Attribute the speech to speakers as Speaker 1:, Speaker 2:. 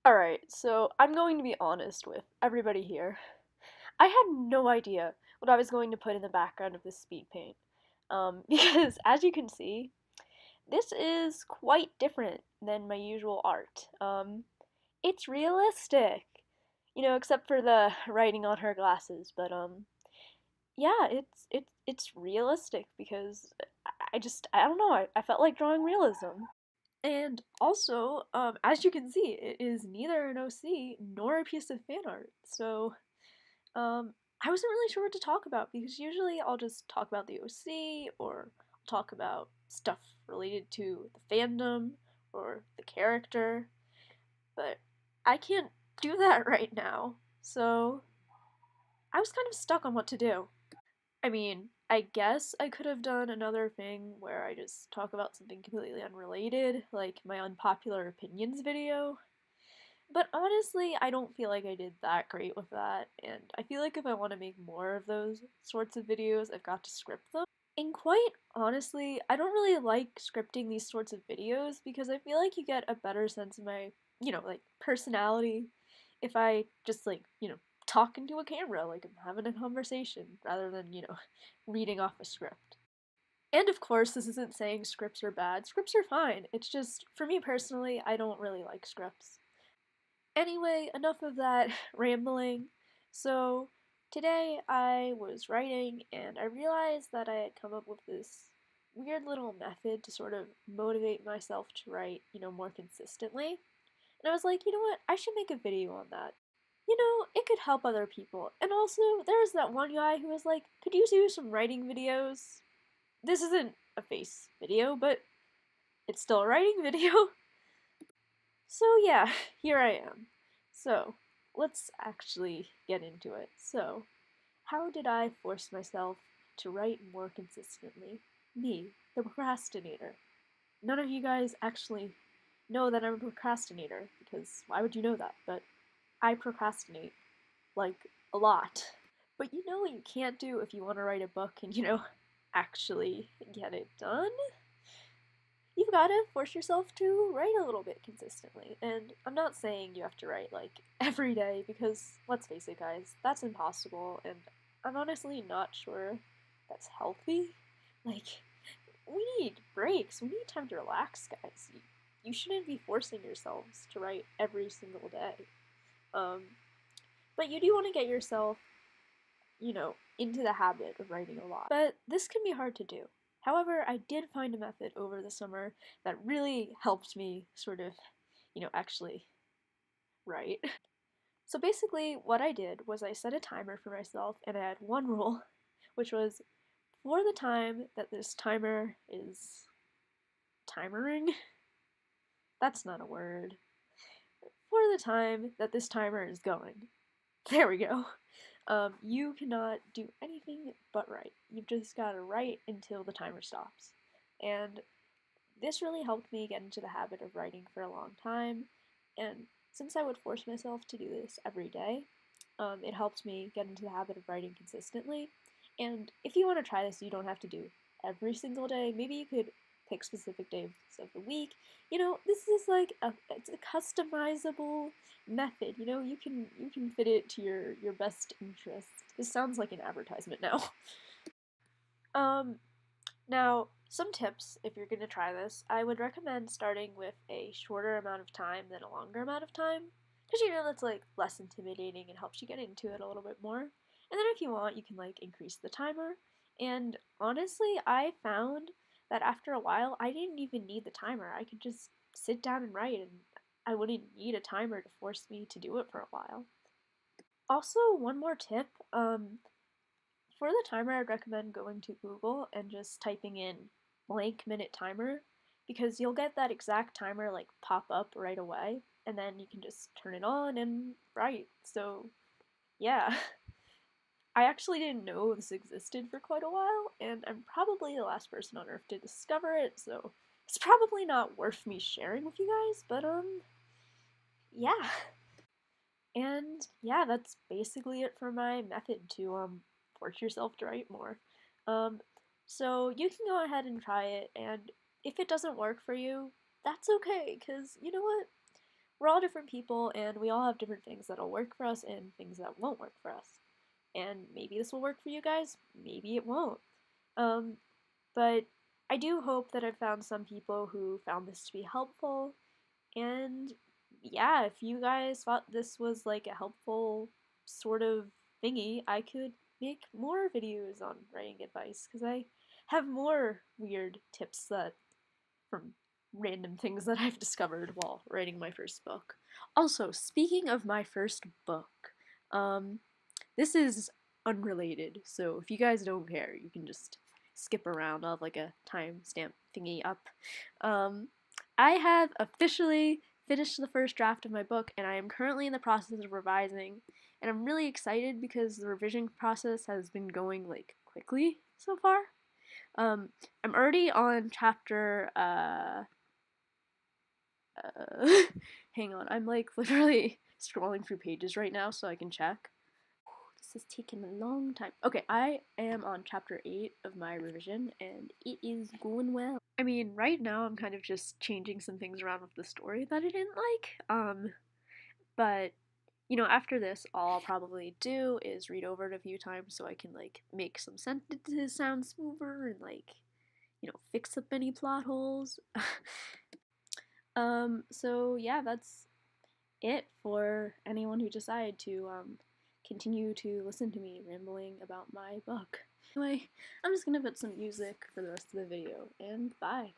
Speaker 1: Alright, so I'm going to be honest with everybody here. I had no idea what I was going to put in the background of this speed paint. Because as you can see, this is quite different than my usual art. It's realistic, except for the writing on her glasses, but yeah, it's realistic because I don't know, I felt like drawing realism. And also, as you can see, it is neither an OC nor a piece of fan art. So, I wasn't really sure what to talk about because usually I'll just talk about the OC or talk about stuff related to the fandom or the character, but I can't do that right now. So, I was kind of stuck on what to do. I mean, I guess I could have done another thing where I just talk about something completely unrelated, like my unpopular opinions video. But honestly, I don't feel like I did that great with that, and I feel like if I want to make more of those sorts of videos, I've got to script them. And quite honestly, I don't really like scripting these sorts of videos because I feel like you get a better sense of my, like personality if I just talk into a camera like I'm having a conversation rather than, reading off a script. And of course, this isn't saying scripts are bad. Scripts are fine. It's just, for me personally, I don't really like scripts. Anyway, enough of that rambling. So, today I was writing and I realized that I had come up with this weird little method to sort of motivate myself to write, more consistently. And I was like, you know what? I should make a video on that. It could help other people. And also, there was that one guy who was like, could you do some writing videos? This isn't a face video, but it's still a writing video. So yeah, here I am. So, let's actually get into it. So, how did I force myself to write more consistently? Me, the procrastinator. None of you guys actually know that I'm a procrastinator, because why would you know that? But I procrastinate, like, a lot. But you know what you can't do if you want to write a book and, actually get it done? You've got to force yourself to write a little bit consistently. And I'm not saying you have to write like every day because let's face it, guys, that's impossible. And I'm honestly not sure that's healthy. Like, we need breaks, we need time to relax, guys. You shouldn't be forcing yourselves to write every single day. Um, but you do want to get yourself, into the habit of writing a lot. But this can be hard to do. However, I did find a method over the summer that really helped me sort of, actually write. So basically, what I did was I set a timer for myself and I had one rule, which was for the time that this timer is timering. That's not a word. For the time that this timer is going. There we go. You cannot do anything but write. You've just got to write until the timer stops. And this really helped me get into the habit of writing for a long time. And since I would force myself to do this every day, it helped me get into the habit of writing consistently. And if you want to try this, you don't have to do every single day. Maybe you could pick specific days of the week. This is like it's a customizable method. You can fit it to your best interest. This sounds like an advertisement now. um, Now some tips if you're gonna try this. I would recommend starting with a shorter amount of time than a longer amount of time, because that's like less intimidating and helps you get into it a little bit more. And then if you want, you can like increase the timer. And honestly, I found that after a while, I didn't even need the timer. I could just sit down and write, and I wouldn't need a timer to force me to do it for a while. Also, one more tip, for the timer, I'd recommend going to Google and just typing in blank minute timer, because you'll get that exact timer like pop up right away, and then you can just turn it on and write. So, yeah. I actually didn't know this existed for quite a while, and I'm probably the last person on Earth to discover it, so it's probably not worth me sharing with you guys, but yeah. And yeah, that's basically it for my method to force yourself to write more. Um, so you can go ahead and try it, and if it doesn't work for you, that's okay, because you know what? we're all different people, and we all have different things that'll work for us and things that won't work for us. And maybe this will work for you guys, maybe it won't. But I do hope that I've found some people who found this to be helpful, and yeah, if you guys thought this was like a helpful sort of thingy, I could make more videos on writing advice, because I have more weird tips that from random things that I've discovered while writing my first book. Also, speaking of my first book, this is unrelated, so if you guys don't care, you can just skip around. I'll have like a timestamp thingy up. I have officially finished the first draft of my book, and I am currently in the process of revising, and I'm really excited because the revision process has been going like quickly so far. I'm already on chapter, hang on, I'm like literally scrolling through pages right now so I can check. This has taken a long time. Okay, I am on chapter 8 of my revision, and it is going well. I mean, right now I'm kind of just changing some things around with the story that I didn't like, but you know, after this, all I'll probably do is read over it a few times so I can like make some sentences sound smoother and like, you know, fix up any plot holes. So yeah, that's it for anyone who decided to continue to listen to me rambling about my book. Anyway, I'm just gonna put some music for the rest of the video, and bye.